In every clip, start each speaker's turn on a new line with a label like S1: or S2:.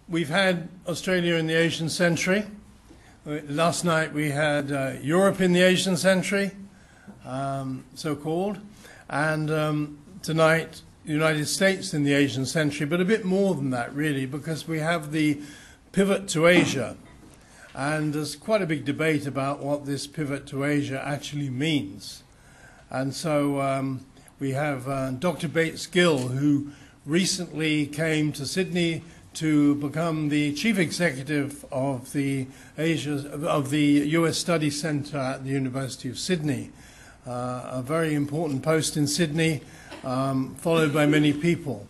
S1: We've had Australia in the Asian century. Last night we had Europe in the Asian century, so-called, and tonight the United States in the Asian century, but a bit more than that really, because we have the pivot to Asia. And there's quite a big debate about what this pivot to Asia actually means. And so we have Dr. Bates Gill, who recently came to Sydney to become the chief executive of the US Study Centre at the University of Sydney, a very important post in Sydney, followed by many people.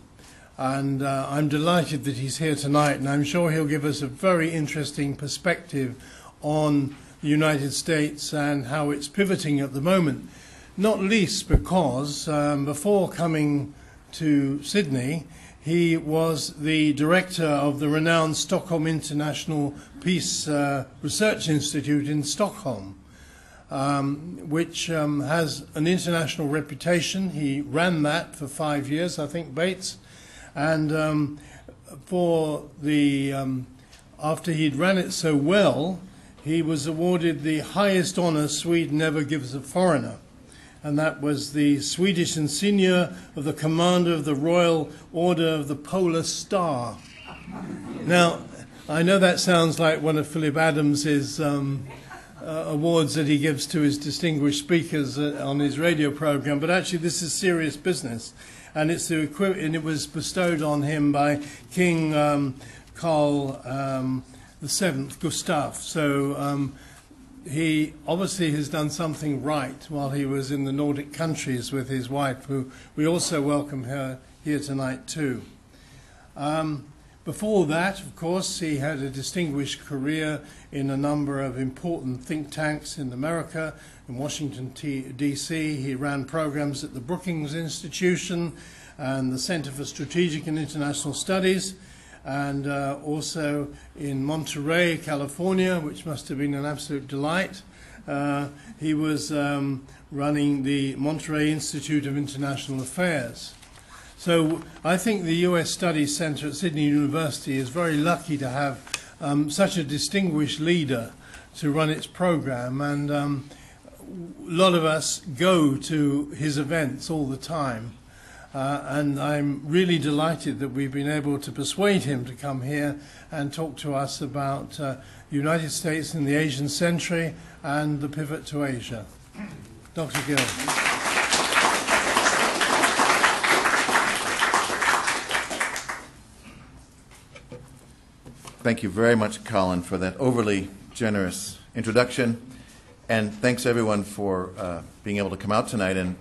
S1: And I'm delighted that he's here tonight, and I'm sure he'll give us a very interesting perspective on the United States and how it's pivoting at the moment, not least because before coming to Sydney, he was the director of the renowned Stockholm International Peace Research Institute in Stockholm, which has an international reputation. He ran that for 5 years, I think, Bates. And after he'd ran it so well, he was awarded the highest honor Sweden ever gives a foreigner. And that was the Swedish Insignia of the Commander of the Royal Order of the Polar Star. Now, I know that sounds like one of Philip Adams's awards that he gives to his distinguished speakers on his radio program, but actually this is serious business. And it's the and it was bestowed on him by King Carl VII, Gustav. So he obviously has done something right while he was in the Nordic countries with his wife, who we also welcome her here tonight too. Before that, of course, he had a distinguished career in a number of important think tanks in America. In Washington, D.C., he ran programs at the Brookings Institution and the Center for Strategic and International Studies, and also in Monterey, California, which must have been an absolute delight. He was running the Monterey Institute of International Affairs. So I think the US Studies Center at Sydney University is very lucky to have such a distinguished leader to run its program, and a lot of us go to his events all the time. And I'm really delighted that we've been able to persuade him to come here and talk to us about the United States in the Asian century and the pivot to Asia. Dr. Gill.
S2: Thank you very much, Colin, for that overly generous introduction. And thanks, everyone, for being able to come out tonight and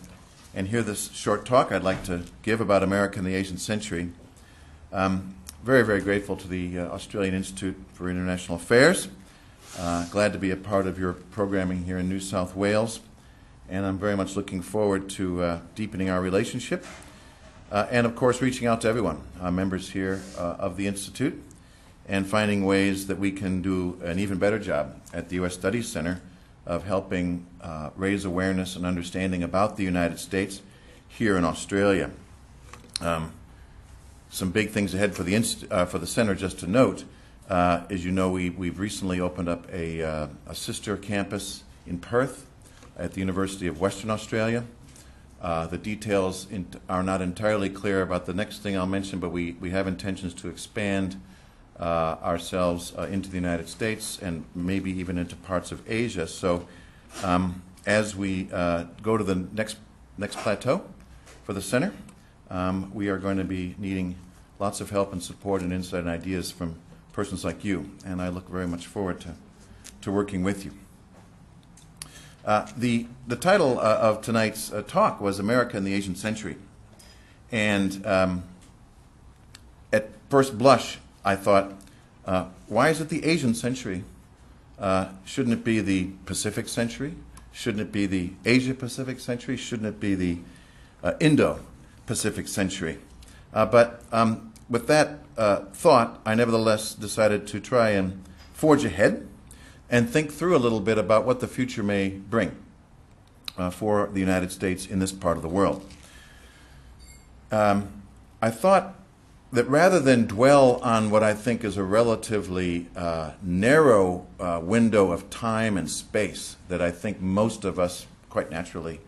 S2: hear this short talk I'd like to give about America in the Asian century. Very, very grateful to the Australian Institute for International Affairs. Glad to be a part of your programming here in New South Wales. And I'm very much looking forward to deepening our relationship. And, of course, reaching out to everyone, members here of the Institute, and finding ways that we can do an even better job at the U.S. Studies Center of helping raise awareness and understanding about the United States here in Australia. Some big things ahead for the center, just to note. As you know, we've recently opened up a sister campus in Perth at the University of Western Australia. The details are not entirely clear about the next thing I'll mention, but we have intentions to expand ourselves into the United States and maybe even into parts of Asia. So as we go to the next plateau for the center, we are going to be needing lots of help and support and insight and ideas from persons like you, and I look very much forward to working with you. The title of tonight's talk was America in the Asian Century, and at first blush I thought, why is it the Asian century? Shouldn't it be the Pacific century? Shouldn't it be the Asia-Pacific century? Shouldn't it be the Indo-Pacific century? But with that thought, I nevertheless decided to try and forge ahead and think through a little bit about what the future may bring for the United States in this part of the world. I thought that rather than dwell on what I think is a relatively narrow window of time and space that I think most of us quite naturally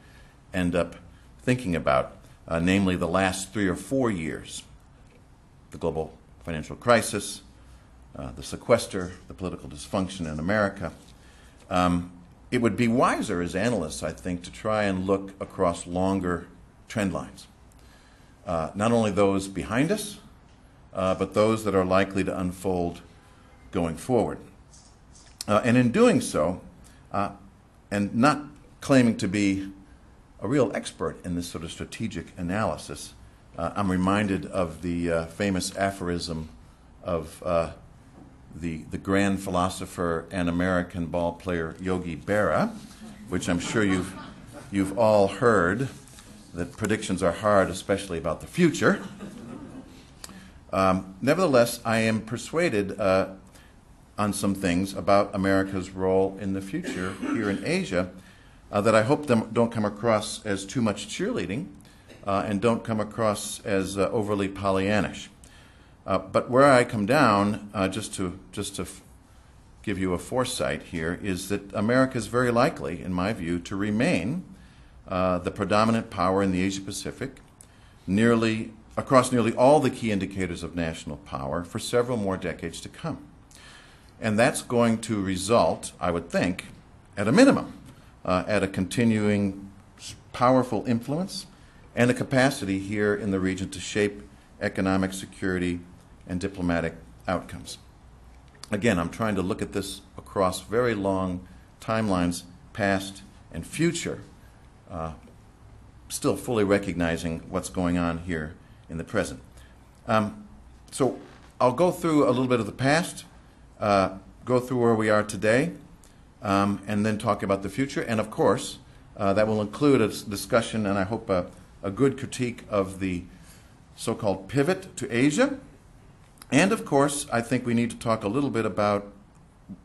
S2: end up thinking about, namely the last 3 or 4 years, the global financial crisis, the sequester, the political dysfunction in America, it would be wiser as analysts, I think, to try and look across longer trend lines. Not only those behind us, but those that are likely to unfold going forward. And in doing so, and not claiming to be a real expert in this sort of strategic analysis, I'm reminded of the famous aphorism of the grand philosopher and American ball player Yogi Berra, which I'm sure you've all heard, that predictions are hard, especially about the future. Nevertheless, I am persuaded on some things about America's role in the future here in Asia that I hope don't come across as too much cheerleading and don't come across as overly Pollyannish. But where I come down, just to give you a foresight here, is that America is very likely, in my view, to remain the predominant power in the Asia-Pacific, across nearly all the key indicators of national power for several more decades to come. And that's going to result, I would think, at a minimum, at a continuing powerful influence and a capacity here in the region to shape economic security and diplomatic outcomes. Again, I'm trying to look at this across very long timelines, past and future, still fully recognizing what's going on here in the present. So I'll go through a little bit of the past, go through where we are today, and then talk about the future. And of course, that will include a discussion, and I hope a good critique of the so-called pivot to Asia. And of course, I think we need to talk a little bit about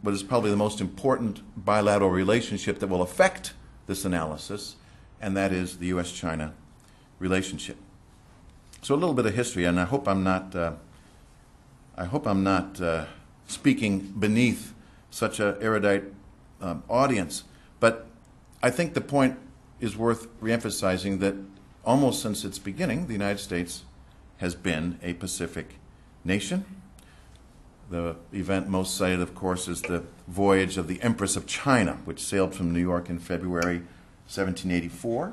S2: what is probably the most important bilateral relationship that will affect this analysis, and that is the U.S.-China relationship. So a little bit of history, and I hope I'm not speaking beneath such an erudite audience. But I think the point is worth reemphasizing that almost since its beginning, the United States has been a Pacific nation. The event most cited, of course, is the voyage of the Empress of China, which sailed from New York in February 1784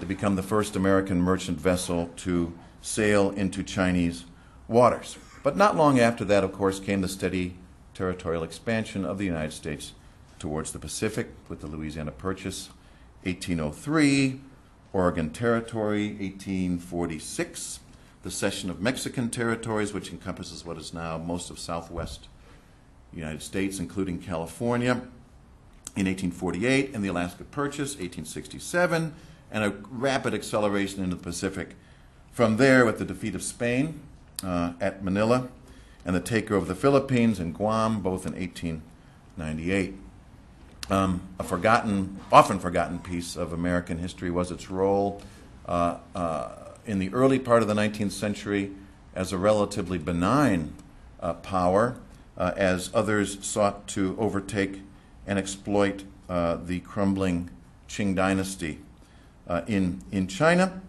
S2: to become the first American merchant vessel to sail into Chinese waters. But not long after that, of course, came the steady territorial expansion of the United States towards the Pacific with the Louisiana Purchase, 1803, Oregon Territory, 1846, the cession of Mexican territories, which encompasses what is now most of southwest United States, including California, in 1848, and the Alaska Purchase, 1867, and a rapid acceleration into the Pacific. From there, with the defeat of Spain at Manila and the takeover of the Philippines and Guam, both in 1898. A often forgotten piece of American history was its role in the early part of the 19th century as a relatively benign power, as others sought to overtake and exploit the crumbling Qing dynasty in China.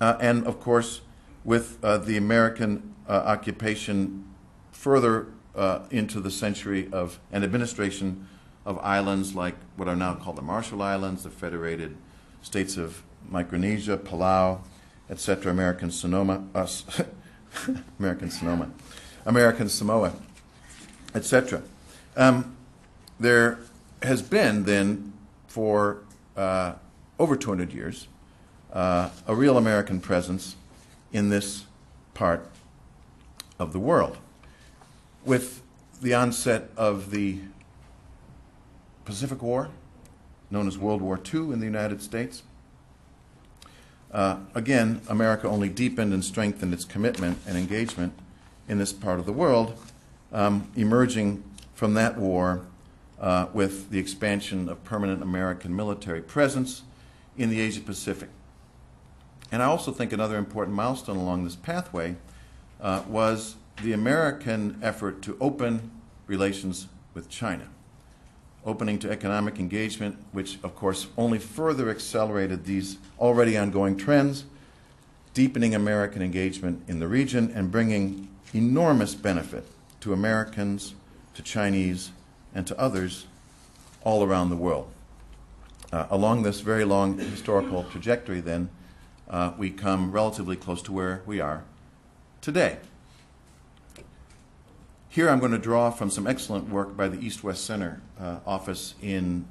S2: And of course, with the American occupation further into the century of an administration of islands like what are now called the Marshall Islands, the Federated States of Micronesia, Palau, etc., American Samoa, etc. There has been then for over 200 years a real American presence in this part of the world. With the onset of the Pacific War, known as World War II in the United States, again, America only deepened and strengthened its commitment and engagement in this part of the world, emerging from that war with the expansion of permanent American military presence in the Asia-Pacific. And I also think another important milestone along this pathway was the American effort to open relations with China, opening to economic engagement, which of course only further accelerated these already ongoing trends, deepening American engagement in the region and bringing enormous benefit to Americans, to Chinese, and to others all around the world. Along this very long historical trajectory, then, we come relatively close to where we are today. Here I'm going to draw from some excellent work by the East-West Center office in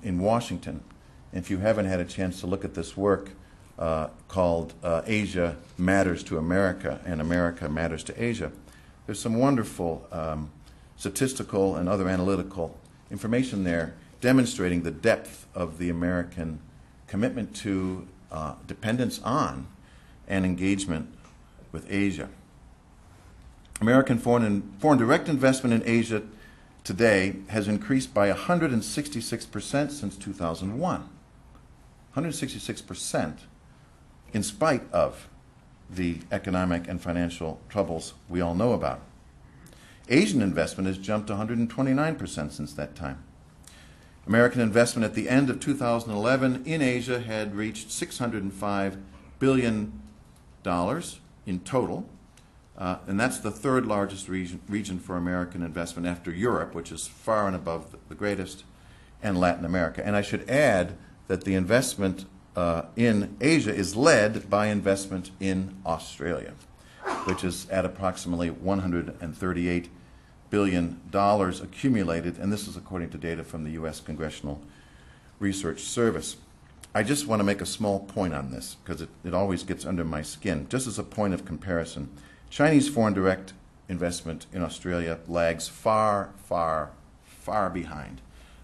S2: Washington. And if you haven't had a chance to look at this work called Asia Matters to America and America Matters to Asia, there's some wonderful statistical and other analytical information there demonstrating the depth of the American commitment to, dependence on, and engagement with Asia. American foreign direct investment in Asia today has increased by 166% since 2001. 166% in spite of the economic and financial troubles we all know about. Asian investment has jumped 129% since that time. American investment at the end of 2011 in Asia had reached $605 billion in total. And that's the third largest region for American investment after Europe, which is far and above the greatest, and Latin America. And I should add that the investment in Asia is led by investment in Australia, which is at approximately $138 billion accumulated, and this is according to data from the U.S. Congressional Research Service. I just want to make a small point on this because it always gets under my skin. Just as a point of comparison, Chinese foreign direct investment in Australia lags far, far, far behind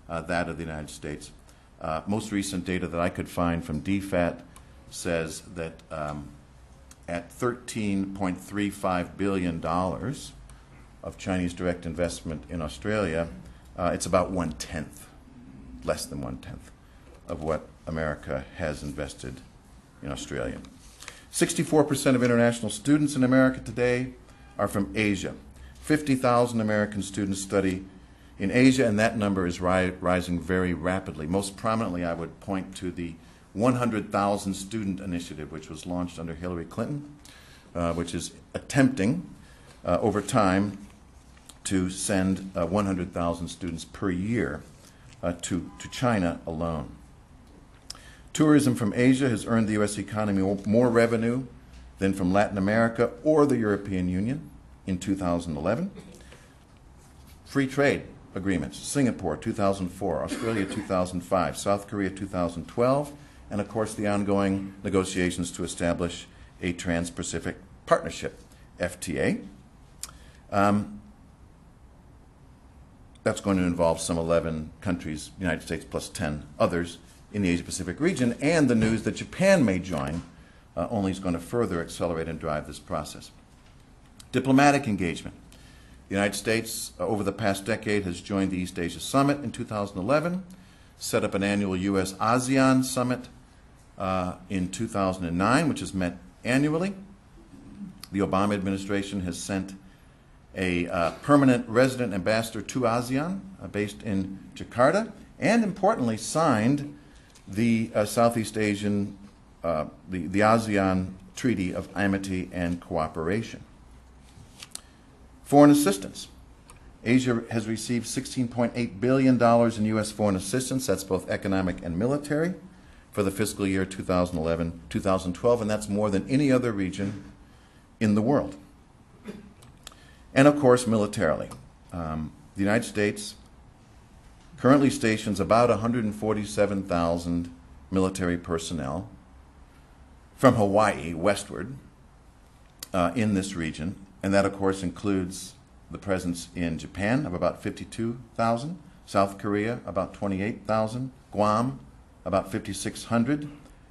S2: that of the United States. Most recent data that I could find from DFAT says that at $13.35 billion of Chinese direct investment in Australia, it's about less than one-tenth of what America has invested in Australia. 64% of international students in America today are from Asia. 50,000 American students study in Asia, and that number is rising very rapidly. Most prominently, I would point to the 100,000 student initiative, which was launched under Hillary Clinton, which is attempting over time to send 100,000 students per year to China alone. Tourism from Asia has earned the U.S. economy more revenue than from Latin America or the European Union in 2011. Free trade agreements, Singapore 2004, Australia 2005, South Korea 2012, and of course the ongoing negotiations to establish a Trans-Pacific Partnership, FTA. That's going to involve some 11 countries, United States plus 10 others, in the Asia-Pacific region, and the news that Japan may join only is going to further accelerate and drive this process. Diplomatic engagement. The United States, over the past decade, has joined the East Asia Summit in 2011, set up an annual U.S.-ASEAN Summit in 2009, which is met annually. The Obama administration has sent a permanent resident ambassador to ASEAN, based in Jakarta, and importantly signed the Southeast Asian, the ASEAN Treaty of Amity and Cooperation. Foreign assistance. Asia has received $16.8 billion in U.S. foreign assistance, that's both economic and military, for the fiscal year 2011-2012, and that's more than any other region in the world. And of course, militarily. The United States currently stations about 147,000 military personnel from Hawaii westward in this region, and that of course includes the presence in Japan of about 52,000, South Korea about 28,000, Guam about 5,600,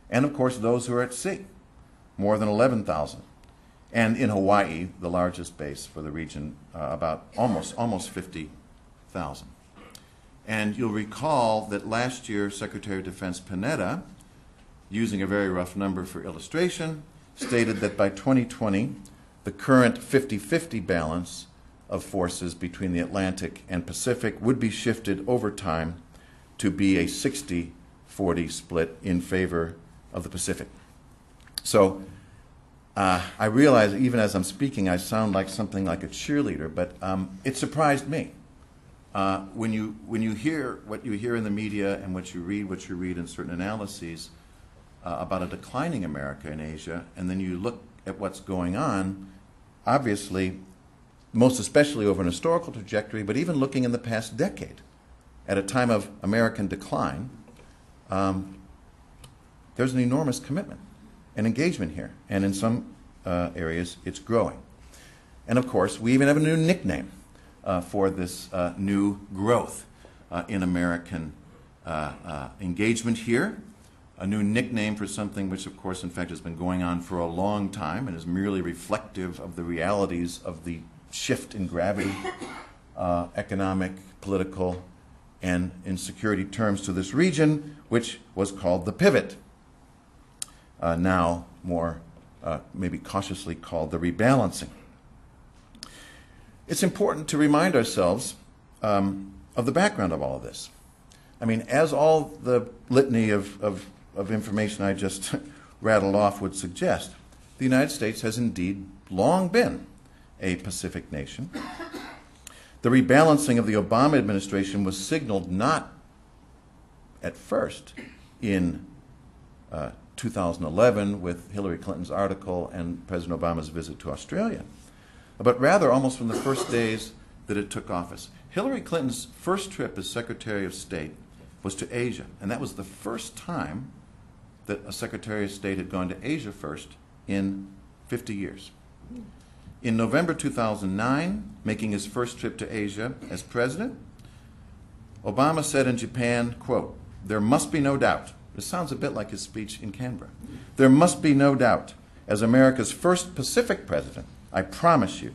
S2: and of course those who are at sea, more than 11,000. And in Hawaii, the largest base for the region, about almost 50,000. And you'll recall that last year, Secretary of Defense Panetta using a very rough number for illustration, stated that by 2020, the current 50-50 balance of forces between the Atlantic and Pacific would be shifted over time to be a 60-40 split in favor of the Pacific. So I realize even as I'm speaking, I sound like something like a cheerleader, but it surprised me. When you hear what you hear in the media and what you read in certain analyses about a declining America in Asia, and then you look at what's going on, obviously, most especially over an historical trajectory, but even looking in the past decade, at a time of American decline, there's an enormous commitment and engagement here, and in some areas it's growing. And of course, we even have a new nickname for this new growth in American engagement here, a new nickname for something which, of course, in fact, has been going on for a long time and is merely reflective of the realities of the shift in gravity, economic, political, and in security terms to this region, which was called the pivot, now more maybe cautiously called the rebalancing. It's important to remind ourselves of the background of all of this. I mean, as all the litany of information I just rattled off would suggest, the United States has indeed long been a Pacific nation. The rebalancing of the Obama administration was signaled not at first in 2011 with Hillary Clinton's article and President Obama's visit to Australia, but rather almost from the first days that it took office. Hillary Clinton's first trip as Secretary of State was to Asia, and that was the first time that a Secretary of State had gone to Asia first in 50 years. In November 2009, making his first trip to Asia as president, Obama said in Japan, quote, "There must be no doubt," this sounds a bit like his speech in Canberra, "there must be no doubt, as America's first Pacific president, I promise you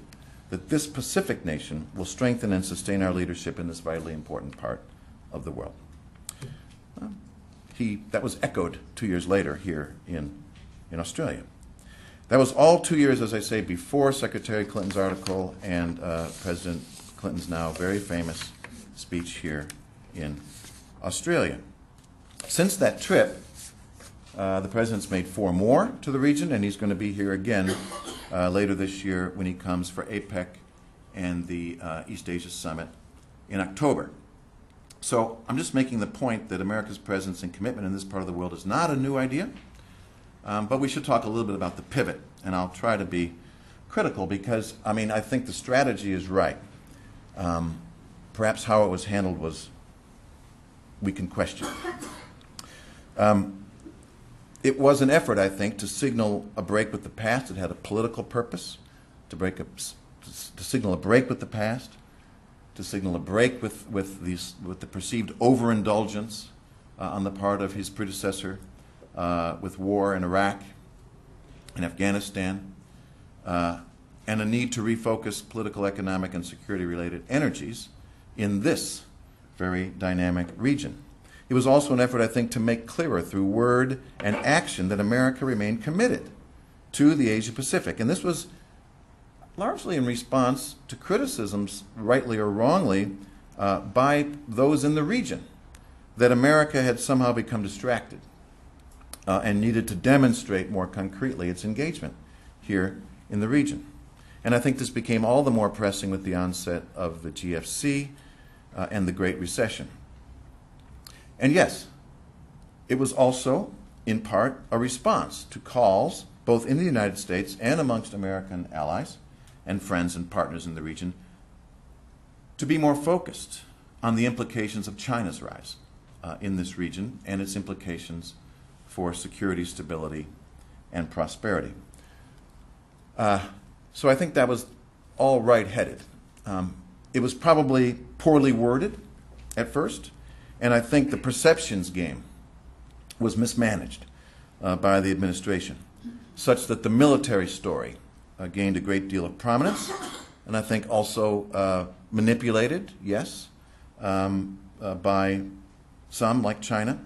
S2: that this Pacific nation will strengthen and sustain our leadership in this vitally important part of the world." That was echoed 2 years later here in Australia. That was all 2 years, as I say, before Secretary Clinton's article and President Clinton's now very famous speech here in Australia. Since that trip, the President's made 4 more to the region, and he's going to be here again later this year when he comes for APEC and the East Asia Summit in October. So I'm just making the point that America's presence and commitment in this part of the world is not a new idea, but we should talk a little bit about the pivot, and I'll try to be critical because, I mean, I think the strategy is right. Perhaps how it was handled we can question. It was an effort, I think, to signal a break with the past. It had a political purpose, to signal a break with the past, to signal a break with the perceived overindulgence on the part of his predecessor with war in Iraq and Afghanistan, and a need to refocus political, economic, and security-related energies in this very dynamic region. It was also an effort, I think, to make clearer through word and action that America remained committed to the Asia-Pacific. And this was largely in response to criticisms, rightly or wrongly, by those in the region, that America had somehow become distracted and needed to demonstrate more concretely its engagement here in the region. And I think this became all the more pressing with the onset of the GFC and the Great Recession. And yes, it was also, in part, a response to calls, both in the United States and amongst American allies and friends and partners in the region, to be more focused on the implications of China's rise in this region and its implications for security, stability, and prosperity. So I think that was all right-headed. It was probably poorly worded at first, and I think the perceptions game was mismanaged by the administration, such that the military story gained a great deal of prominence, and I think also manipulated, yes, by some, like China,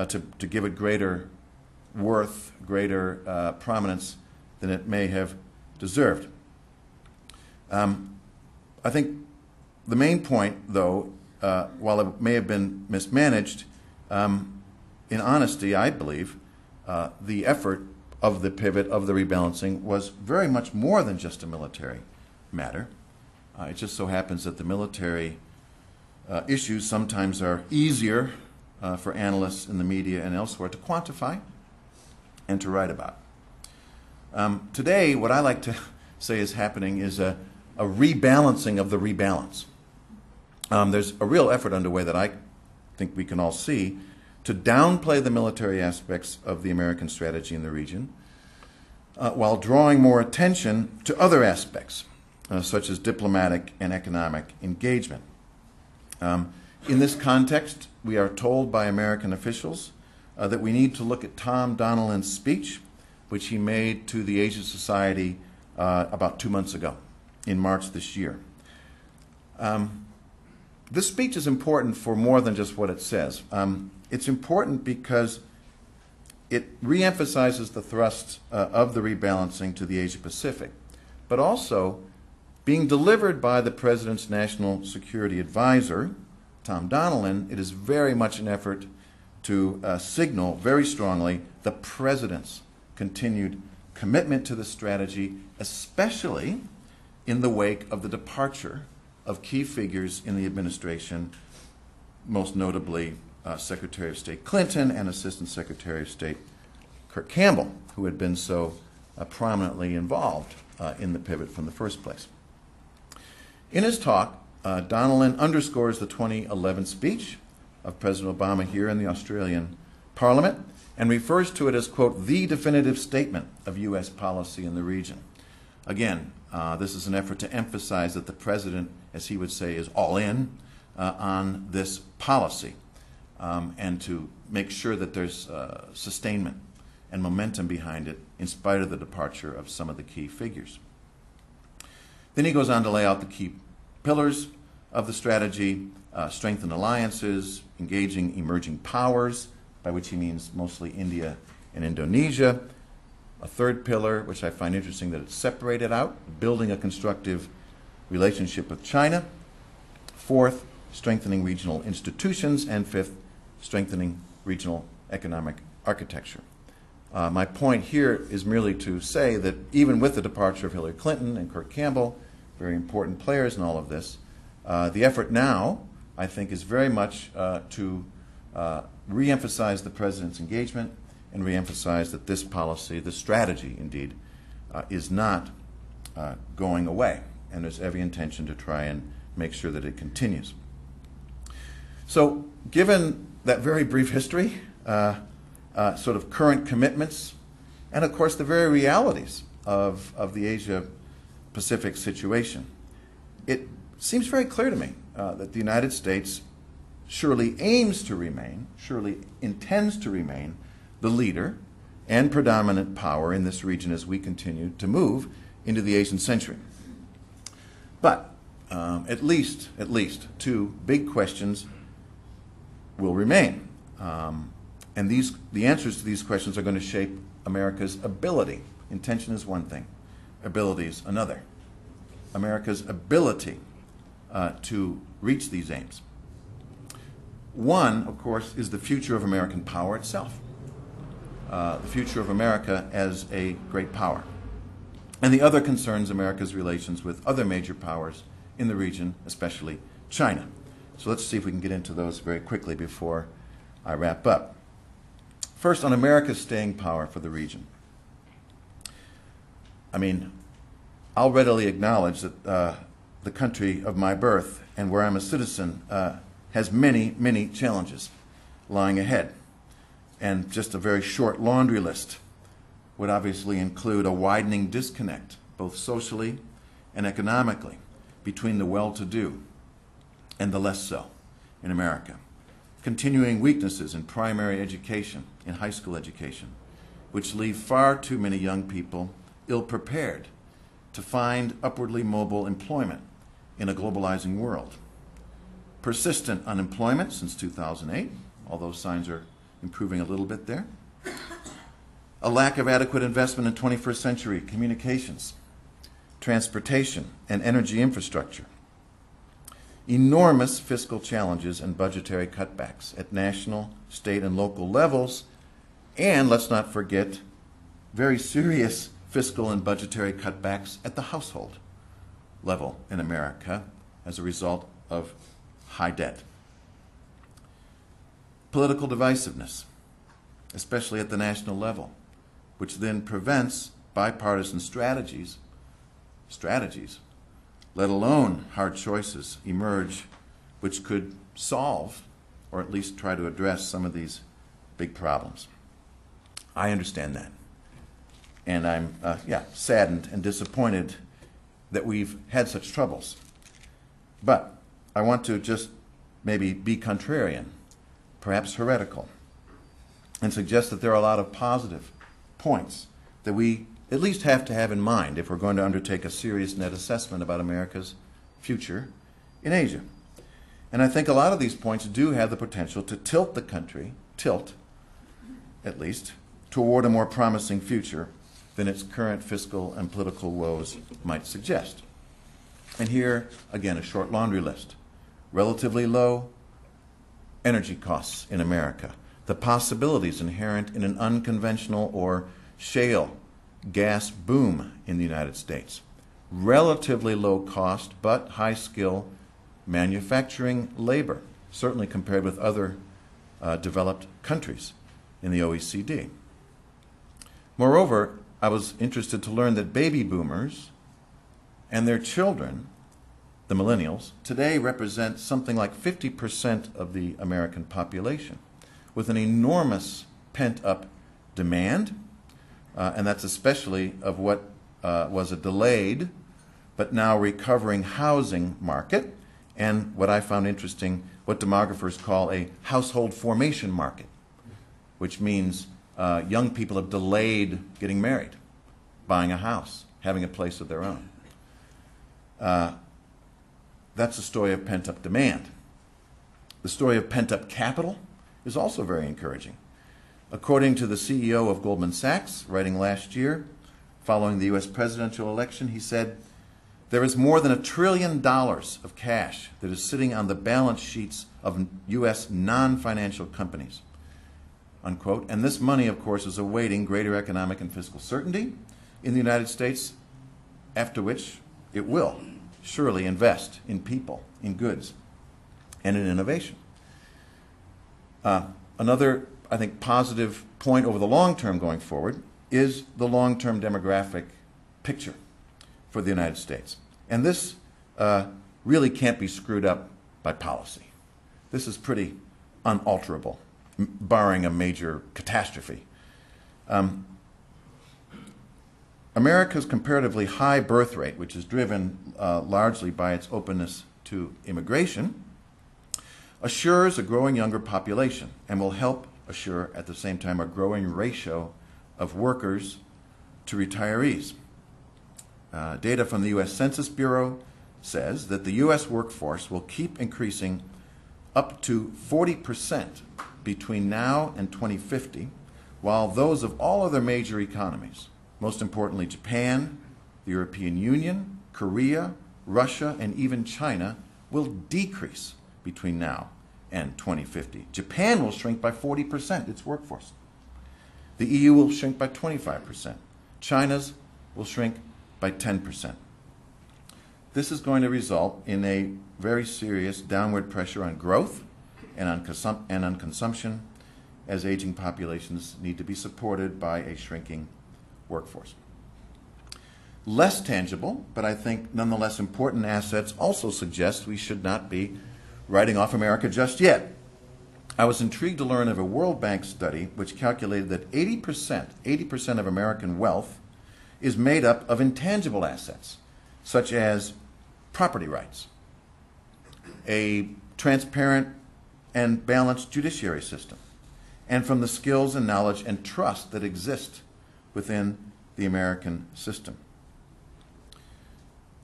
S2: to give it greater worth, greater prominence than it may have deserved. I think the main point, though, while it may have been mismanaged, in honesty, I believe, the effort of the pivot, of the rebalancing, was very much more than just a military matter. It just so happens that the military issues sometimes are easier for analysts in the media and elsewhere to quantify and to write about. Today, what I like to say is happening is a rebalancing of the rebalance. There's a real effort underway that I think we can all see to downplay the military aspects of the American strategy in the region while drawing more attention to other aspects, such as diplomatic and economic engagement. In this context, we are told by American officials that we need to look at Tom Donilon's speech, which he made to the Asia Society about 2 months ago, in March this year. This speech is important for more than just what it says. It's important because it reemphasizes the thrust of the rebalancing to the Asia Pacific, but also being delivered by the President's National Security Advisor, Tom Donilon, it is very much an effort to signal very strongly the President's continued commitment to the strategy, especially in the wake of the departure of key figures in the administration, most notably Secretary of State Clinton and Assistant Secretary of State Kirk Campbell, who had been so prominently involved in the pivot from the first place. In his talk, Donilon underscores the 2011 speech of President Obama here in the Australian Parliament and refers to it as, quote, the definitive statement of U.S. policy in the region. Again, this is an effort to emphasize that the President, as he would say, is all in on this policy and to make sure that there's sustainment and momentum behind it in spite of the departure of some of the key figures. Then he goes on to lay out the key pillars of the strategy, strengthen alliances, engaging emerging powers, by which he means mostly India and Indonesia. A third pillar, which I find interesting that it's separated out, building a constructive relationship with China. Fourth, strengthening regional institutions. And fifth, strengthening regional economic architecture. My point here is merely to say that even with the departure of Hillary Clinton and Kirk Campbell, very important players in all of this, the effort now, I think, is very much to reemphasize the President's engagement and reemphasize that this policy, this strategy, indeed, is not going away, and there's every intention to try and make sure that it continues. So, given that very brief history, sort of current commitments, and of course the very realities of the Asia-Pacific situation, it seems very clear to me that the United States surely aims to remain, surely intends to remain, the leader and predominant power in this region as we continue to move into the Asian century. But at least two big questions will remain. And the answers to these questions are going to shape America's ability. Intention is one thing, ability is another. America's ability to reach these aims. One, of course, is the future of American power itself. The future of America as a great power. And the other concerns America's relations with other major powers in the region, especially China. So let's see if we can get into those very quickly before I wrap up. First, on America's staying power for the region. I mean, I'll readily acknowledge that the country of my birth and where I'm a citizen has many, many challenges lying ahead. And just a very short laundry list would obviously include a widening disconnect, both socially and economically, between the well-to-do and the less so in America. Continuing weaknesses in primary education, in high school education, which leave far too many young people ill-prepared to find upwardly mobile employment in a globalizing world. Persistent unemployment since 2008, although signs are improving a little bit there. a lack of adequate investment in 21st century communications, transportation, and energy infrastructure, enormous fiscal challenges and budgetary cutbacks at national, state, and local levels, and let's not forget very serious fiscal and budgetary cutbacks at the household level in America as a result of high debt. Political divisiveness, especially at the national level, which then prevents bipartisan strategies, let alone hard choices, emerge which could solve or at least try to address some of these big problems. I understand that. And I'm saddened and disappointed that we've had such troubles. But I want to just maybe be contrarian, perhaps heretical, and suggest that there are a lot of positive points that we at least have to have in mind if we're going to undertake a serious net assessment about America's future in Asia. And I think a lot of these points do have the potential to tilt the country, at least, toward a more promising future than its current fiscal and political woes might suggest. And here, again, a short laundry list. Relatively low energy costs in America, the possibilities inherent in an unconventional or shale gas boom in the United States, relatively low cost but high skill manufacturing labor, certainly compared with other developed countries in the OECD. Moreover, I was interested to learn that baby boomers and their children, the millennials, today represent something like 50% of the American population, with an enormous pent-up demand, and that's especially of what was a delayed but now recovering housing market, and what I found interesting, what demographers call a household formation market, which means young people have delayed getting married, buying a house, having a place of their own. That's a story of pent-up demand. The story of pent-up capital is also very encouraging. According to the CEO of Goldman Sachs, writing last year, following the U.S. presidential election, he said, "There is more than $1 trillion of cash that is sitting on the balance sheets of U.S. non-financial companies," unquote. And this money, of course, is awaiting greater economic and fiscal certainty in the United States, after which it will surely invest in people, in goods, and in innovation. Another, I think, positive point over the long term going forward is the long-term demographic picture for the United States. And this really can't be screwed up by policy. This is pretty unalterable, barring a major catastrophe. America's comparatively high birth rate, which is driven largely by its openness to immigration, assures a growing younger population and will help assure at the same time a growing ratio of workers to retirees. Data from the U.S. Census Bureau says that the U.S. workforce will keep increasing up to 40% between now and 2050, while those of all other major economies, most importantly Japan, the European Union, Korea, Russia, and even China, will decrease between now and 2050. Japan will shrink by 40%, its workforce. The EU will shrink by 25%. China's will shrink by 10%. This is going to result in a very serious downward pressure on growth and on consumption, as aging populations need to be supported by a shrinking workforce. Less tangible, but I think nonetheless important assets also suggest we should not be writing off America just yet. I was intrigued to learn of a World Bank study which calculated that 80% of American wealth is made up of intangible assets, such as property rights, a transparent and balanced judiciary system, and from the skills and knowledge and trust that exist within the American system.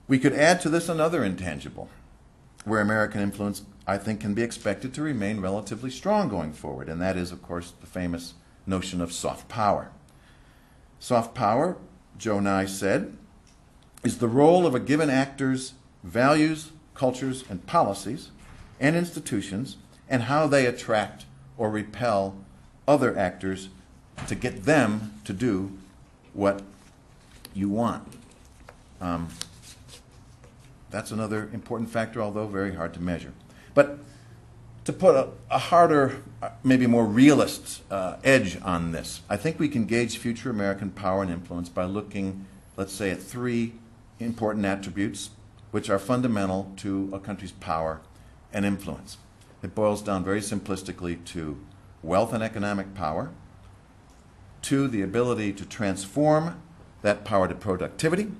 S2: We could add to this another intangible, where American influence, I think, can be expected to remain relatively strong going forward, and that is, of course, the famous notion of soft power. Soft power, Joe Nye said, is the role of a given actor's values, cultures, and policies and institutions, and how they attract or repel other actors to get them to do what you want. That's another important factor, although very hard to measure. But to put a harder, maybe more realist edge on this, I think we can gauge future American power and influence by looking, let's say, at three important attributes which are fundamental to a country's power and influence. It boils down very simplistically to wealth and economic power, two, the ability to transform that power to productivity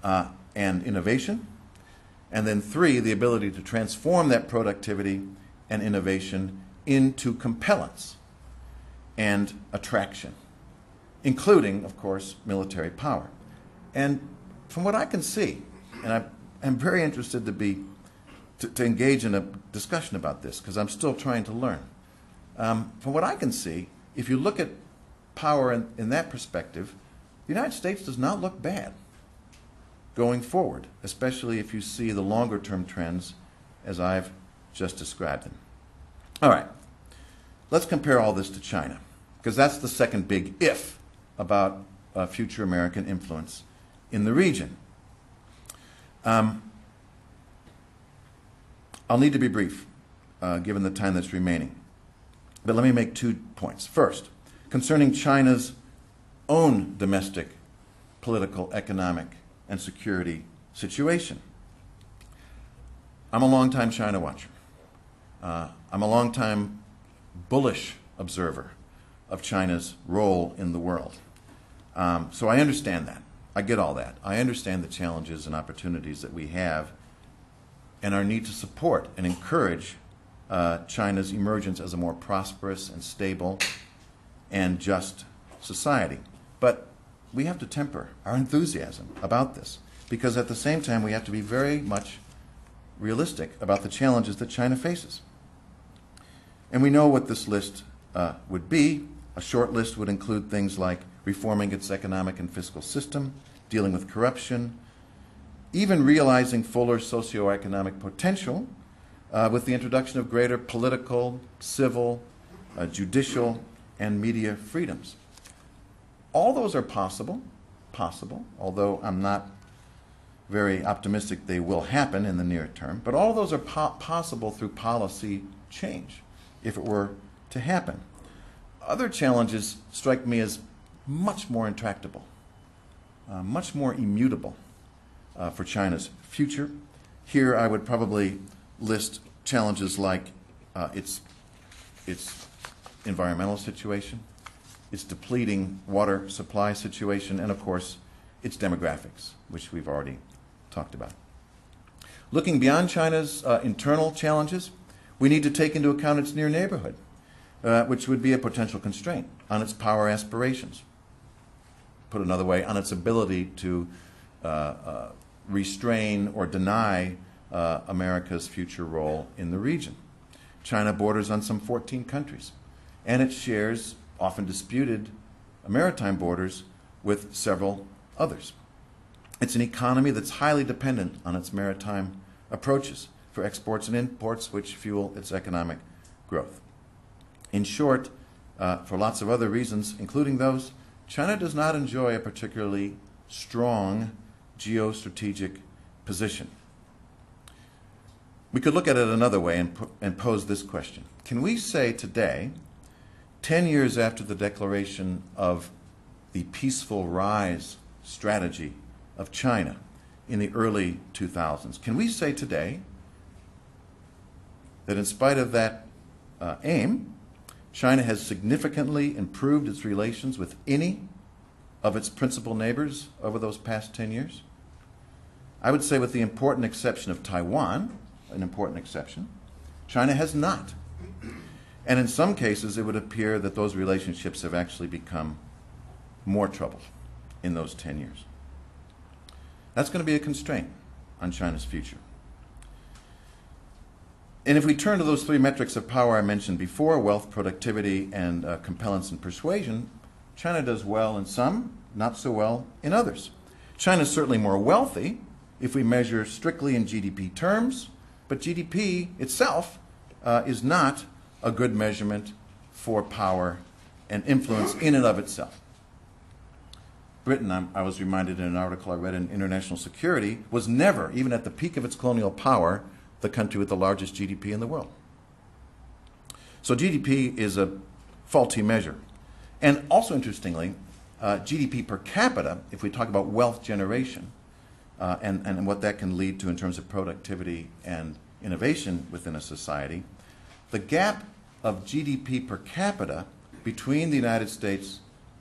S2: and innovation, and then three, the ability to transform that productivity and innovation into compellence and attraction, including, of course, military power. And from what I can see, and I'm very interested to engage in a discussion about this because I'm still trying to learn. From what I can see, if you look at power in that perspective, the United States does not look bad going forward, especially if you see the longer-term trends as I've just described them. All right, let's compare all this to China, because that's the second big if about future American influence in the region. I'll need to be brief, given the time that's remaining. But let me make 2 points. First, concerning China's own domestic political, economic, and security situation. I'm a longtime China watcher. I'm a longtime bullish observer of China's role in the world. So I understand that. I get all that. I understand the challenges and opportunities that we have and our need to support and encourage China's emergence as a more prosperous and stable and just society. But we have to temper our enthusiasm about this, because at the same time we have to be very much realistic about the challenges that China faces. And we know what this list would be. A short list would include things like reforming its economic and fiscal system, dealing with corruption, even realizing fuller socioeconomic potential with the introduction of greater political, civil, judicial, and media freedoms. All those are possible, although I'm not very optimistic they will happen in the near term. But all of those are possible through policy change, if it were to happen. Other challenges strike me as much more intractable, much more immutable for China's future. Here I would probably list challenges like its environmental situation, its depleting water supply situation, and of course its demographics, which we've already talked about. Looking beyond China's internal challenges, we need to take into account its near neighborhood, which would be a potential constraint on its power aspirations. Put another way, on its ability to restrain or deny America's future role in the region. China borders on some 14 countries, and it shares often disputed maritime borders with several others. It's an economy that's highly dependent on its maritime approaches for exports and imports, which fuel its economic growth. In short, for lots of other reasons, including those, China does not enjoy a particularly strong geostrategic position. We could look at it another way and pose this question. Can we say today, 10 years after the declaration of the peaceful rise strategy of China in the early 2000s, can we say today that in spite of that aim, China has significantly improved its relations with any of its principal neighbors over those past 10 years? I would say with the important exception of Taiwan, an important exception, China has not. And in some cases, it would appear that those relationships have actually become more troubled in those 10 years. That's going to be a constraint on China's future. And if we turn to those 3 metrics of power I mentioned before, wealth, productivity, and compellence and persuasion, China does well in some, not so well in others. China is certainly more wealthy if we measure strictly in GDP terms, but GDP itself is not a good measurement for power and influence in and of itself. Britain, I was reminded in an article I read in International Security, was never, even at the peak of its colonial power, the country with the largest GDP in the world. So GDP is a faulty measure. And also interestingly, GDP per capita, if we talk about wealth generation and what that can lead to in terms of productivity and innovation within a society, the gap of GDP per capita between the United States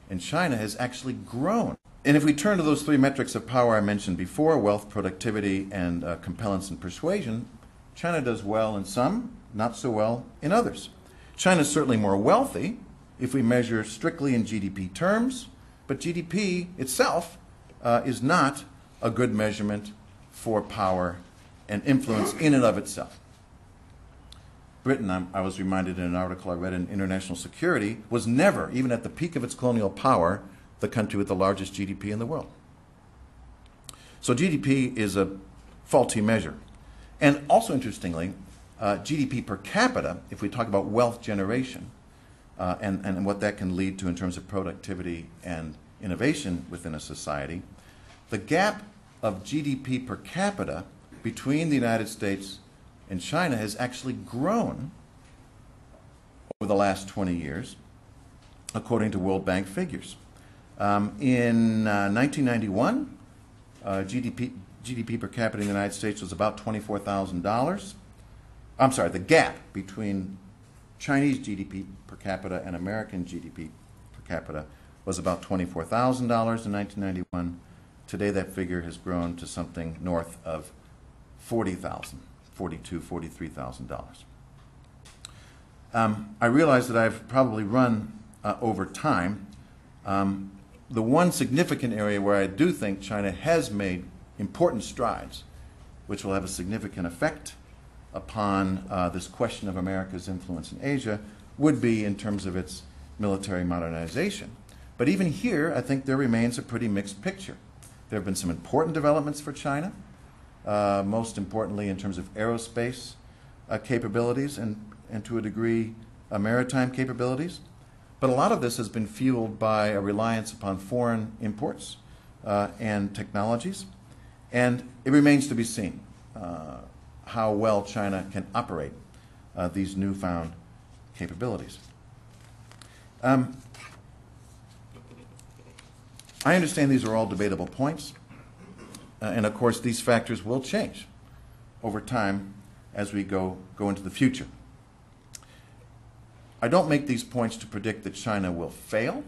S2: and China has actually grown. And if we turn to those three metrics of power I mentioned before, wealth, productivity, and compellence and persuasion, China does well in some, not so well in others. China is certainly more wealthy if we measure strictly in GDP terms, but GDP itself is not a good measurement for power and influence in and of itself. Britain, I was reminded in an article I read in International Security, was never, even at the peak of its colonial power, the country with the largest GDP in the world. So GDP is a faulty measure. And also interestingly, GDP per capita, if we talk about wealth generation and what that can lead to in terms of productivity and innovation within a society, the gap of GDP per capita between the United States and China has actually grown over the last 20 years, according to World Bank figures. In 1991, GDP per capita in the United States was about $24,000. I'm sorry, the gap between Chinese GDP per capita and American GDP per capita was about $24,000 in 1991. Today that figure has grown to something north of $40,000, $42,000, $43,000. I realize that I've probably run over time. The one significant area where I do think China has made important strides, which will have a significant effect upon this question of America's influence in Asia, would be in terms of its military modernization. But even here, I think there remains a pretty mixed picture. There have been some important developments for China, most importantly in terms of aerospace capabilities and to a degree maritime capabilities. But a lot of this has been fueled by a reliance upon foreign imports and technologies. And it remains to be seen how well China can operate these newfound capabilities. I understand these are all debatable points. And of course, these factors will change over time as we go into the future. I don't make these points to predict that China will fail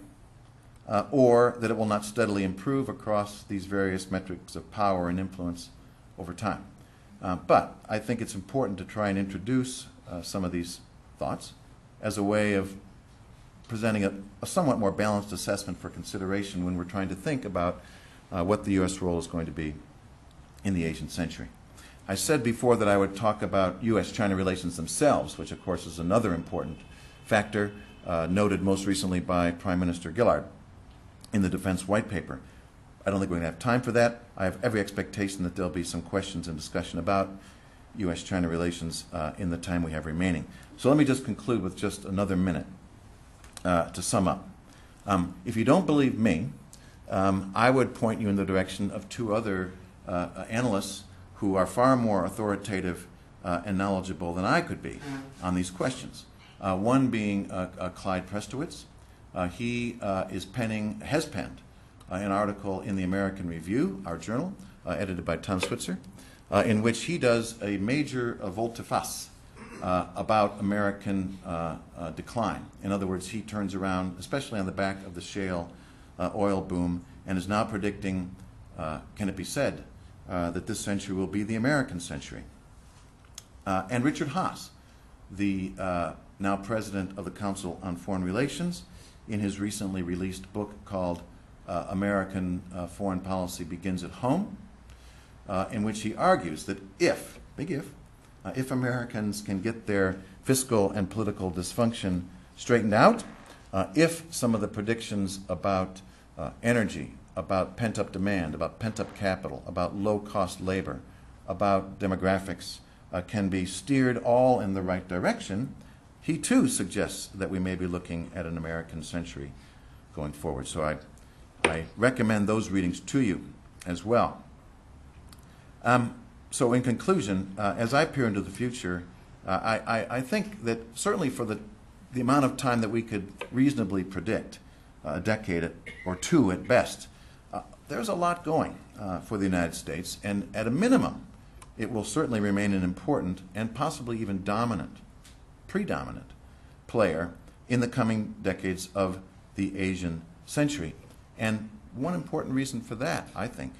S2: or that it will not steadily improve across these various metrics of power and influence over time. But I think it's important to try and introduce some of these thoughts as a way of presenting a somewhat more balanced assessment for consideration when we're trying to think about what the U.S. role is going to be in the Asian century. I said before that I would talk about U.S.-China relations themselves, which of course is another important factor noted most recently by Prime Minister Gillard in the Defense White Paper. I don't think we're going to have time for that. I have every expectation that there'll be some questions and discussion about U.S.-China relations in the time we have remaining. So let me just conclude with just another minute to sum up. If you don't believe me, I would point you in the direction of two other analysts who are far more authoritative and knowledgeable than I could be on these questions. One being Clyde Prestowitz. He has penned an article in the American Review, our journal, edited by Tom Switzer, in which he does a major volte-face about American decline. In other words, he turns around, especially on the back of the shale oil boom, and is now predicting, can it be said, that this century will be the American century. And Richard Haass, the now president of the Council on Foreign Relations, in his recently released book called American Foreign Policy Begins at Home, in which he argues that if Americans can get their fiscal and political dysfunction straightened out, if some of the predictions about energy, about pent-up demand, about pent-up capital, about low-cost labor, about demographics can be steered all in the right direction, he too suggests that we may be looking at an American century going forward. So I recommend those readings to you as well. So in conclusion, as I peer into the future, I think that certainly for the amount of time that we could reasonably predict, a decade or two at best, there's a lot going for the United States, and at a minimum, it will certainly remain an important and possibly even dominant, predominant player in the coming decades of the Asian century. And one important reason for that, I think,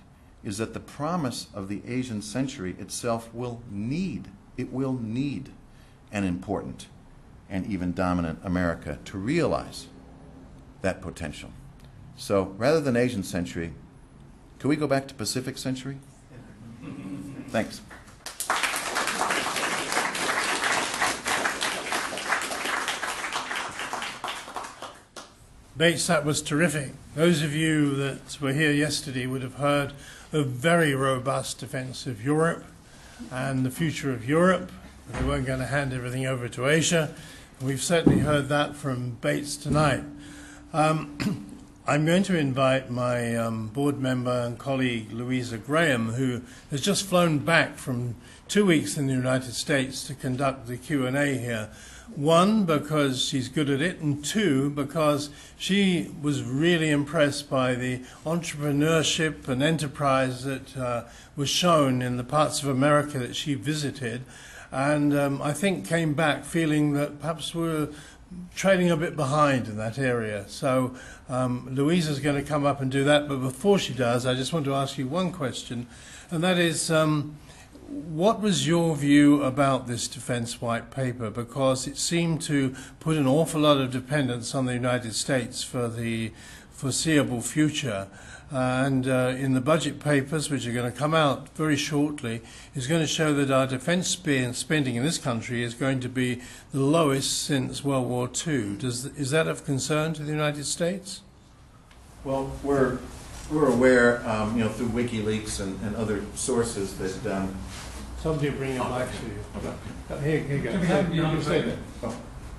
S2: is that the promise of the Asian century itself will need an important and even dominant America to realize that potential. So rather than Asian century, could we go back to Pacific century? Thanks.
S1: Bates, that was terrific. Those of you that were here yesterday would have heard a very robust defense of Europe and the future of Europe. They weren't going to hand everything over to Asia. We've certainly heard that from Bates tonight. I'm going to invite my board member and colleague, Louisa Graham, who has just flown back from 2 weeks in the United States to conduct the Q&A here. One, because she's good at it, and two, because she was really impressed by the entrepreneurship and enterprise that was shown in the parts of America that she visited, and I think came back feeling that perhaps we're trailing a bit behind in that area. So Louisa's going to come up and do that, but before she does, I just want to ask you one question, and that is, what was your view about this defense white paper? Because it seemed to put an awful lot of dependence on the United States for the foreseeable future. And in the budget papers, which are going to come out very shortly, is going to show that our defense spending in this country is going to be the lowest since World War II. Is that of concern to the United States?
S2: Well, we're aware, through WikiLeaks and other sources that...
S1: Somebody will bring it back to you.
S2: Okay.
S1: Here you go.
S3: Can we have it behind the
S1: Say
S3: podium?
S1: that.
S2: Oh,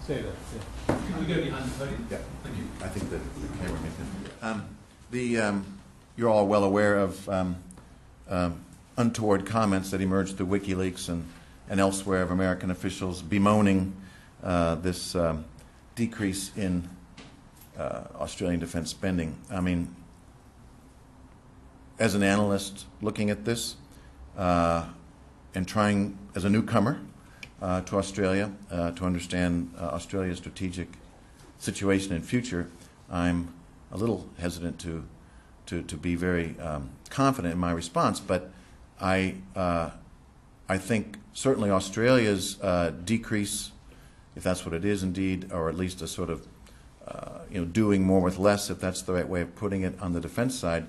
S1: Say that. Yeah.
S3: Can we go behind the podium?
S2: yeah.
S3: Thank you.
S2: I think that the camera makes it. You're all well aware of untoward comments that emerged through WikiLeaks and elsewhere of American officials bemoaning this decrease in Australian defense spending. I mean, as an analyst looking at this and trying as a newcomer to Australia to understand Australia's strategic situation and future, I'm a little hesitant to be very confident in my response, but I think certainly Australia's decrease, if that's what it is indeed, or at least a sort of doing more with less, if that's the right way of putting it, on the defense side,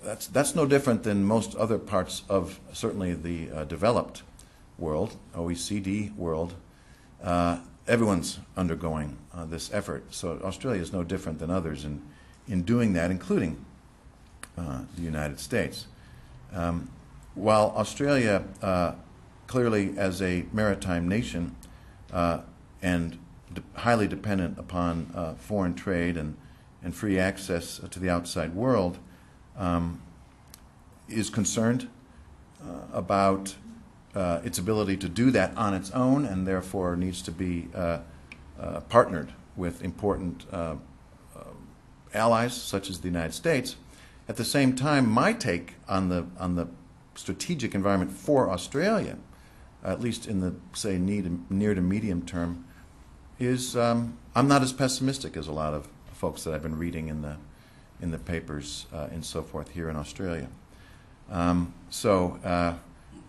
S2: that's no different than most other parts of certainly the developed world, OECD world. Everyone's undergoing this effort, so Australia is no different than others in doing that, including the United States. While Australia, clearly as a maritime nation and highly dependent upon foreign trade and free access to the outside world, is concerned about its ability to do that on its own, and therefore needs to be partnered with important allies such as the United States. At the same time, my take on the strategic environment for Australia, at least in the, say, near to medium term, is I'm not as pessimistic as a lot of folks that I've been reading in the papers and so forth here in Australia. I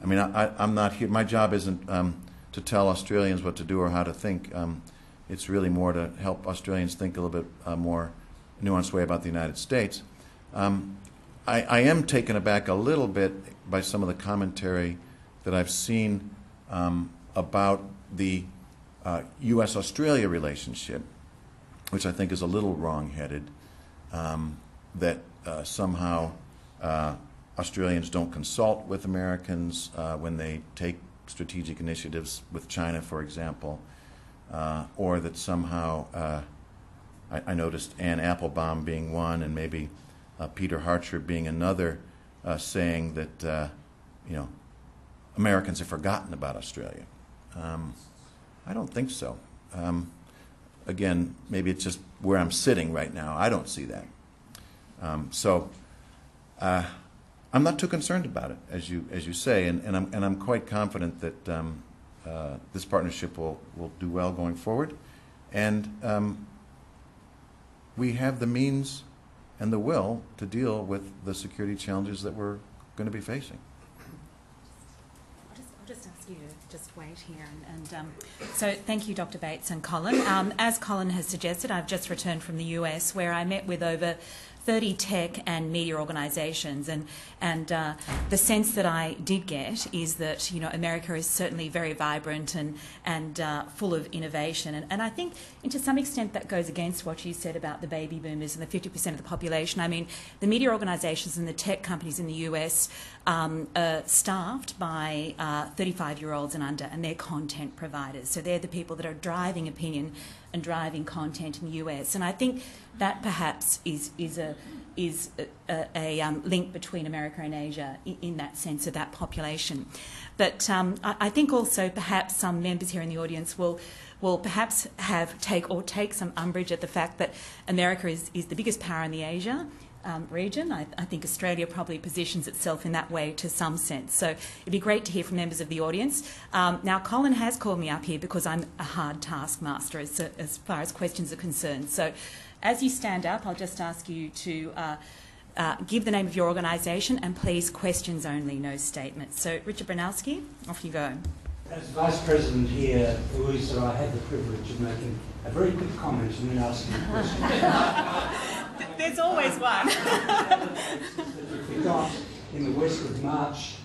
S2: mean, I'm not here. My job isn't to tell Australians what to do or how to think. It's really more to help Australians think a little bit more nuanced way about the United States. I am taken aback a little bit by some of the commentary that I've seen about the U.S.-Australia relationship which I think is a little wrong-headed, that somehow Australians don't consult with Americans when they take strategic initiatives with China, for example, or that somehow I noticed Anne Applebaum being one, and maybe Peter Harcher being another, saying that Americans have forgotten about Australia. I don't think so. Again, maybe it's just where I'm sitting right now. I don't see that. So I'm not too concerned about it, as you say, and I'm quite confident that this partnership will do well going forward, and we have the means and the will to deal with the security challenges that we're going to be facing.
S3: I'll just ask you to just wait here. So thank you, Dr. Bates and Colin. As Colin has suggested, I've just returned from the US, where I met with over 30 tech and media organisations, and the sense that I did get is that America is certainly very vibrant and full of innovation, and I think to some extent that goes against what you said about the baby boomers and the 50% of the population. I mean, the media organisations and the tech companies in the US are staffed by 35-year-olds and under, and they're content providers, so they're the people that are driving opinion and driving content in the US, and I think that perhaps is a link between America and Asia in that sense of that population. But I think also perhaps some members here in the audience will perhaps take some umbrage at the fact that America is the biggest power in the Asia region. I think Australia probably positions itself in that way to some sense. So it'd be great to hear from members of the audience. Now, Colin has called me up here because I'm a hard taskmaster as far as questions are concerned. So as you stand up, I'll just ask you to give the name of your organisation and please questions only, no statements. So Richard Branowski, off you go.
S4: As Vice President here, Louisa, I had the privilege of making a very quick comment and then asking a question.
S3: There's always one.
S4: We got in the westward march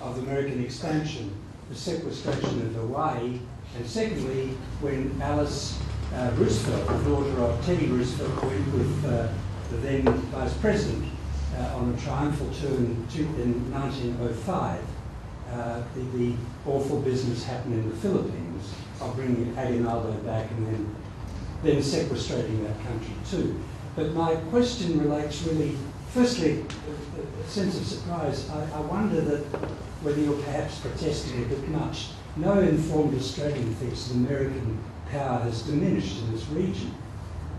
S4: of American expansion, the sequestration of Hawaii, and secondly, when Alice Roosevelt, the daughter of Teddy Roosevelt, went with the then Vice President on a triumphal tour in 1905. The awful business happened in the Philippines of bringing Aguinaldo back and then sequestrating that country too. But my question relates really, firstly, a sense of surprise. I wonder that whether you're perhaps protesting a bit much. No informed Australian thinks that American power has diminished in this region.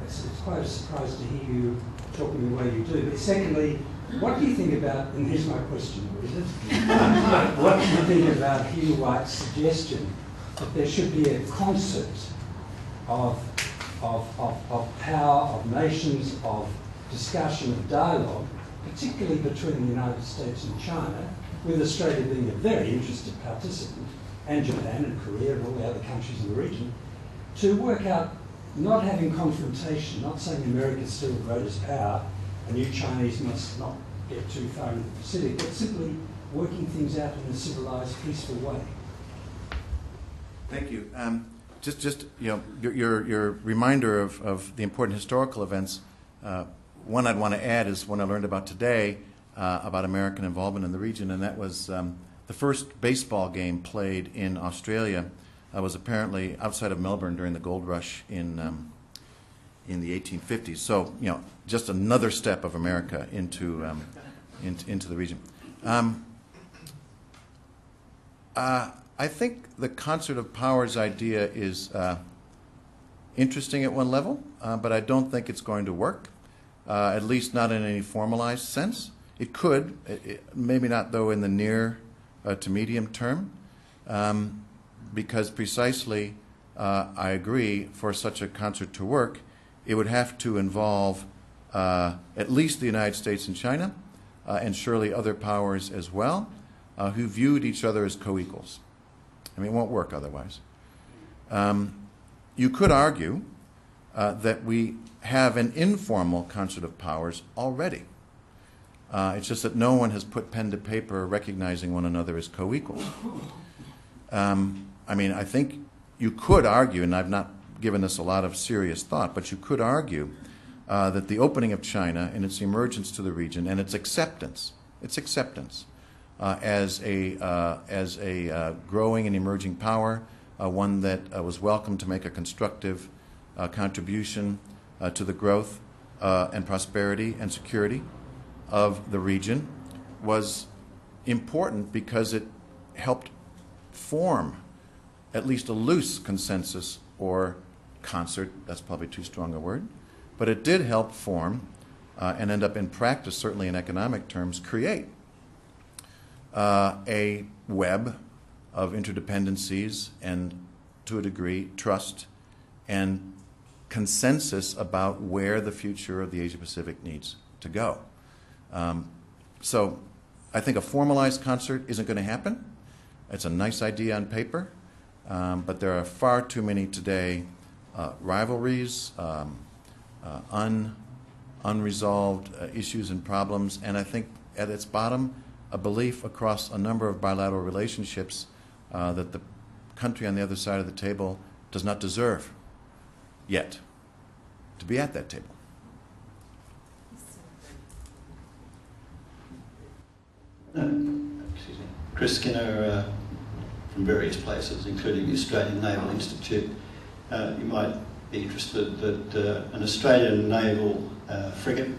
S4: It's quite a surprise to hear you talking the way you do. But secondly, what do you think about, and here's my question, Richard, what do you think about Hugh White's suggestion that there should be a concert of power, of nations, of discussion, of dialogue, particularly between the United States and China, with Australia being a very interested participant, and Japan and Korea and all the other countries in the region, to work out not having confrontation, not saying America's still the greatest power and you Chinese must not get too far into the Pacific, but simply working things out in a civilized, peaceful way.
S2: Thank you. Just your reminder of the important historical events. One I'd want to add is one I learned about today about American involvement in the region, and that was the first baseball game played in Australia was apparently outside of Melbourne during the gold rush in the 1850s. So just another step of America into the region. I think the concert of powers idea is interesting at one level, but I don't think it's going to work, at least not in any formalized sense. It could, maybe not though in the near to medium term, because precisely, I agree, for such a concert to work, it would have to involve at least the United States and China, and surely other powers as well, who viewed each other as co-equals. I mean, it won't work otherwise. You could argue that we have an informal concert of powers already. It's just that no one has put pen to paper recognizing one another as co-equals. I mean, I think you could argue, and I've not given this a lot of serious thought, but you could argue that the opening of China and its emergence to the region and its acceptance as a growing and emerging power, one that was welcome to make a constructive contribution to the growth and prosperity and security of the region, was important because it helped form at least a loose consensus or concert. That's probably too strong a word, but it did help form and end up in practice, certainly in economic terms, create a web of interdependencies and, to a degree, trust and consensus about where the future of the Asia-Pacific needs to go. So I think a formalized concert isn't going to happen. It's a nice idea on paper, but there are far too many today rivalries, unresolved issues and problems, and I think at its bottom, a belief across a number of bilateral relationships that the country on the other side of the table does not deserve yet to be at that table.
S5: Excuse me. Chris Skinner from various places, including the Australian Naval Institute. You might be interested that an Australian naval frigate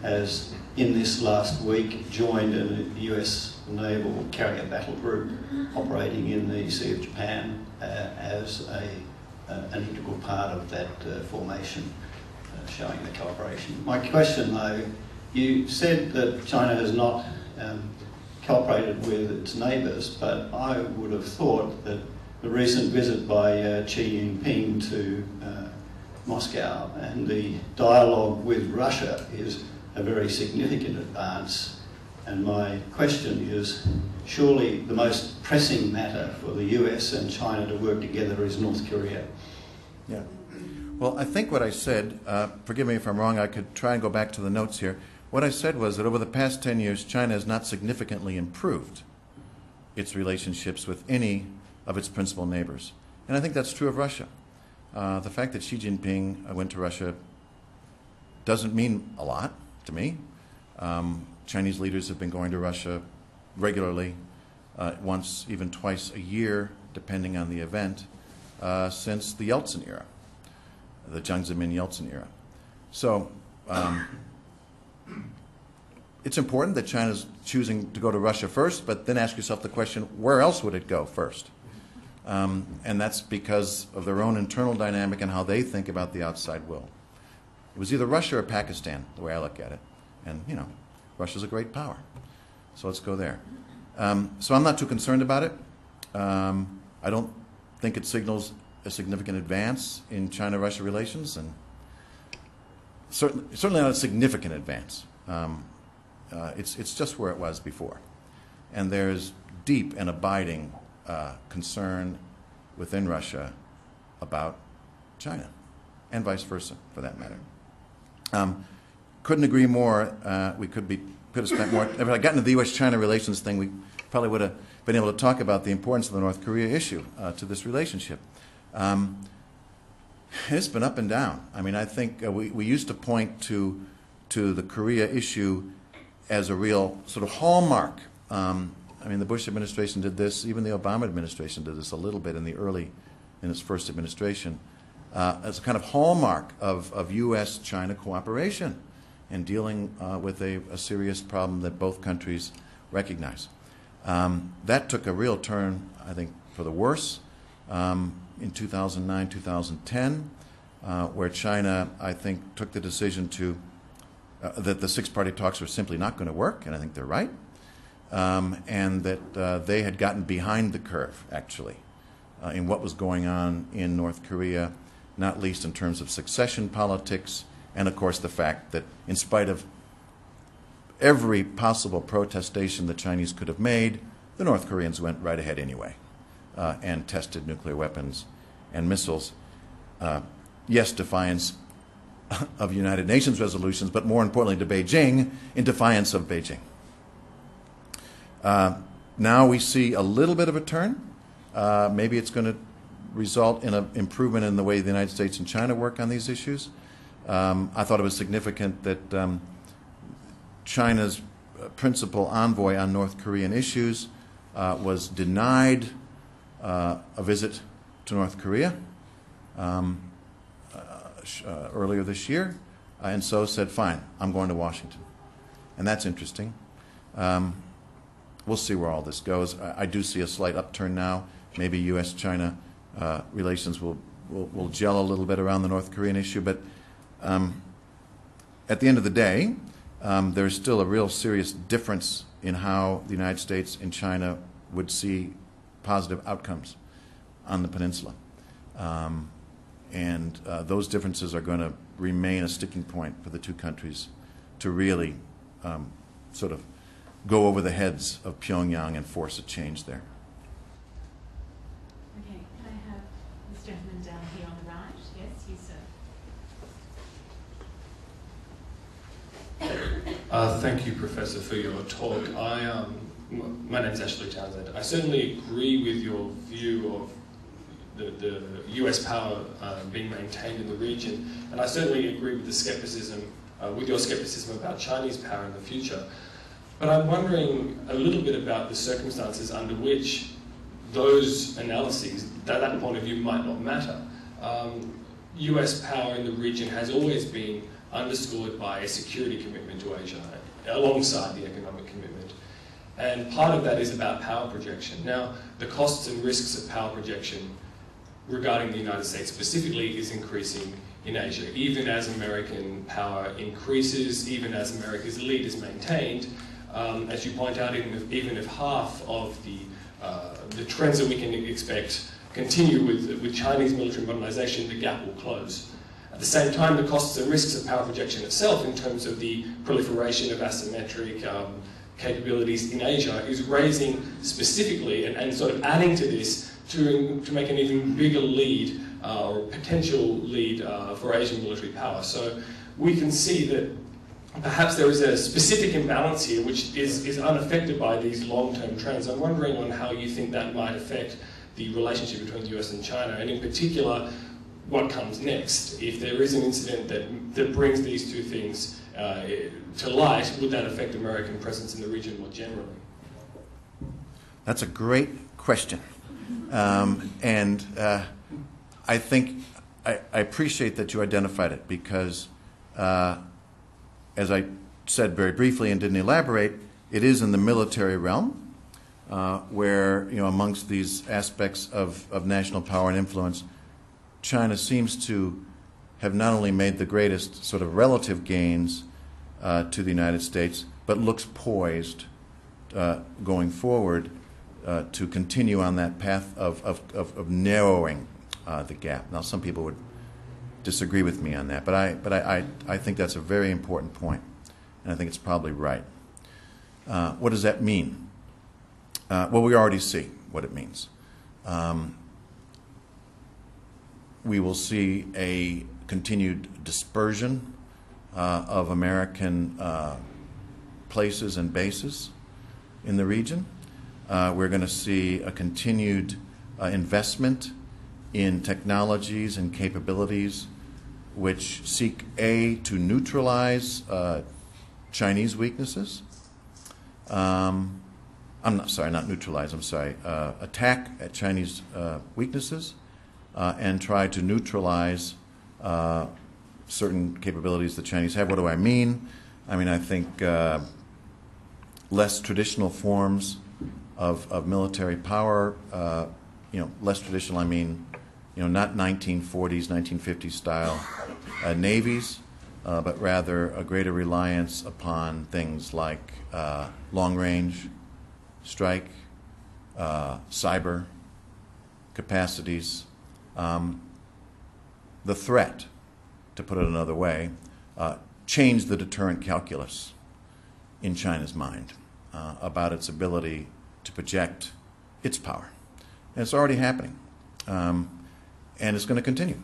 S5: has, in this last week, joined a US naval carrier battle group operating in the Sea of Japan as an integral part of that formation, showing the cooperation. My question, though, you said that China has not cooperated with its neighbours, but I would have thought that the recent visit by Xi Jinping to Moscow and the dialogue with Russia is a very significant advance. And my question is, surely the most pressing matter for the US and China to work together is North Korea.
S2: Yeah. Well, I think what I said, forgive me if I'm wrong, I could try and go back to the notes here. What I said was that over the past 10 years, China has not significantly improved its relationships with any of its principal neighbors. And I think that's true of Russia. The fact that Xi Jinping went to Russia doesn't mean a lot to me. Chinese leaders have been going to Russia regularly, once, even twice a year, depending on the event, since the Yeltsin era, the Jiang Zemin Yeltsin era. So it's important that China's choosing to go to Russia first, but then ask yourself the question, where else would it go first? And that's because of their own internal dynamic and how they think about the outside world. It was either Russia or Pakistan, the way I look at it. And, you know, Russia's a great power. So let's go there. So I'm not too concerned about it. I don't think it signals a significant advance in China-Russia relations, and certainly not a significant advance. It's just where it was before. And there's deep and abiding concern within Russia about China, and vice versa, for that matter. Couldn't agree more. We could have spent more. If I got into the U.S.-China relations thing, we probably would have been able to talk about the importance of the North Korea issue to this relationship. It's been up and down. I mean, I think we used to point to the Korea issue as a real sort of hallmark. I mean, the Bush administration did this. Even the Obama administration did this a little bit in its first administration, as a kind of hallmark of U.S.-China cooperation and dealing with a serious problem that both countries recognize. That took a real turn, I think, for the worse in 2009, 2010, where China, I think, took the decision that the six-party talks were simply not going to work, and I think they're right, and that they had gotten behind the curve, actually, in what was going on in North Korea, not least in terms of succession politics, and, of course, the fact that in spite of every possible protestation the Chinese could have made, the North Koreans went right ahead anyway and tested nuclear weapons and missiles. Yes, defiance of United Nations resolutions, but more importantly to Beijing, in defiance of Beijing. Now we see a little bit of a turn. Maybe it's going to result in an improvement in the way the United States and China work on these issues. I thought it was significant that China's principal envoy on North Korean issues was denied a visit to North Korea earlier this year, and so said, fine, I'm going to Washington. And that's interesting. We'll see where all this goes. I do see a slight upturn now. Maybe U.S.-China relations will gel a little bit around the North Korean issue, but at the end of the day, there's still a real serious difference in how the United States and China would see positive outcomes on the peninsula. And those differences are going to remain a sticking point for the two countries to really sort of go over the heads of Pyongyang and force a change there.
S3: Okay, can I have this gentleman down here on the right? Yes, you, sir.
S6: Thank you, Professor, for your talk. My name is Ashley Townsend. I certainly agree with your view of the US power being maintained in the region, and I certainly agree with the skepticism, with your skepticism about Chinese power in the future. But I'm wondering a little bit about the circumstances under which those analyses, that point of view, might not matter. US power in the region has always been underscored by a security commitment to Asia, alongside the economic commitment. And part of that is about power projection. Now, the costs and risks of power projection regarding the United States specifically is increasing in Asia. Even as American power increases, even as America's lead is maintained, as you point out, even if half of the trends that we can expect continue with Chinese military modernization, the gap will close. At the same time, the costs and risks of power projection itself, in terms of the proliferation of asymmetric capabilities in Asia, is raising specifically and sort of adding to this to make an even bigger lead or potential lead for Asian military power. So we can see that perhaps there is a specific imbalance here which is unaffected by these long-term trends. I'm wondering on how you think that might affect the relationship between the US and China, and in particular, what comes next. If there is an incident that brings these two things to light, would that affect American presence in the region more generally?
S2: That's a great question. I think I appreciate that you identified it because as I said very briefly and didn't elaborate, it is in the military realm where, amongst these aspects of national power and influence, China seems to have not only made the greatest sort of relative gains to the United States, but looks poised going forward to continue on that path of narrowing the gap. Now, some people would disagree with me on that, but I think that's a very important point, and I think it's probably right. What does that mean? Well, we already see what it means. We will see a continued dispersion of American places and bases in the region. We're going to see a continued investment in technologies and capabilities which seek, A, to neutralize Chinese weaknesses. Attack at Chinese weaknesses and try to neutralize certain capabilities the Chinese have. What do I mean? I think less traditional forms of military power. Less traditional, not 1940s, 1950s style navies, but rather a greater reliance upon things like long-range strike, cyber capacities. The threat, to put it another way, changed the deterrent calculus in China's mind about its ability to project its power. And it's already happening. And it's going to continue.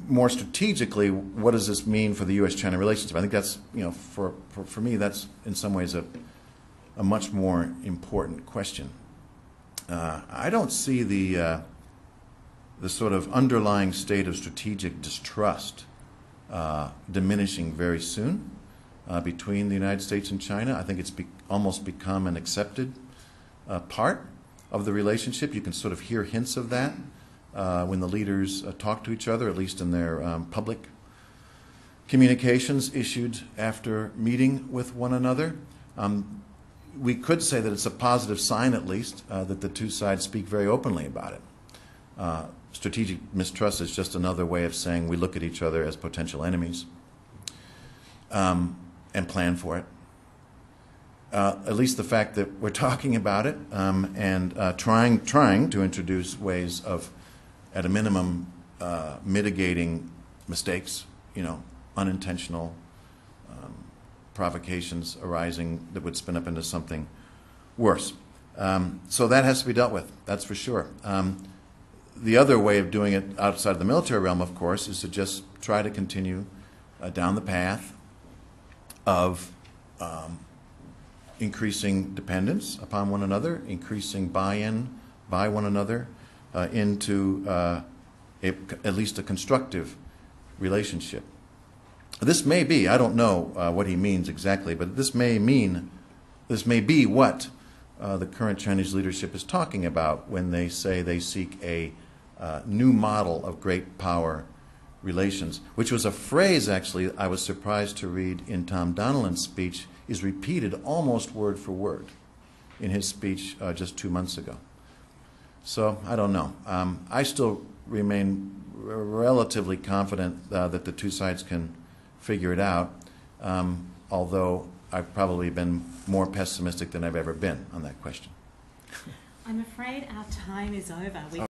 S2: More strategically, what does this mean for the U.S.-China relationship? I think that's, for me, that's in some ways a much more important question. I don't see the sort of underlying state of strategic distrust diminishing very soon between the United States and China. I think it's almost become an accepted part of the relationship. You can sort of hear hints of that when the leaders talk to each other, at least in their public communications issued after meeting with one another. We could say that it's a positive sign, at least, that the two sides speak very openly about it. Strategic mistrust is just another way of saying we look at each other as potential enemies and plan for it. At least the fact that we're talking about it and trying to introduce ways of, at a minimum, mitigating mistakes, unintentional provocations arising that would spin up into something worse. So that has to be dealt with, that's for sure. The other way of doing it outside of the military realm, of course, is to just try to continue down the path of increasing dependence upon one another, increasing buy-in by one another into at least a constructive relationship. This may be, I don't know what he means exactly, but this may be what the current Chinese leadership is talking about when they say they seek a new model of great power relations, which was a phrase, actually, I was surprised to read in Tom Donilon's speech, is repeated almost word for word in his speech just 2 months ago. So, I don't know. I still remain relatively confident that the two sides can figure it out, although I've probably been more pessimistic than I've ever been on that question.
S3: I'm afraid our time is over.